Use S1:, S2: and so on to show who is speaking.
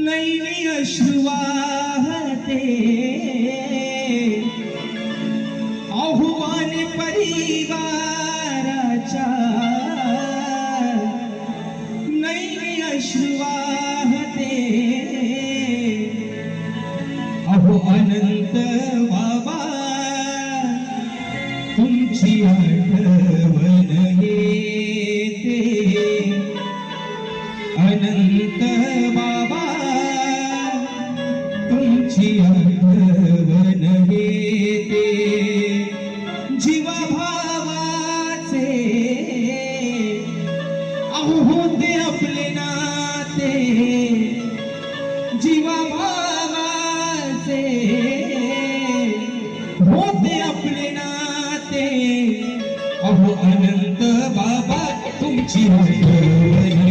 S1: नैनी अश्रू वाहते आव्हान परिवाराच्या नैनी अश्रू वाहते अहो अनंत बाबा तुमची आठवण येते अनंत बाबा तुमची आठवण येते जीवा भावाचे अहो होते आपले नाते जीवा भावाचे होते आपले नाते अहो अनंत बाबा तुमची आठवण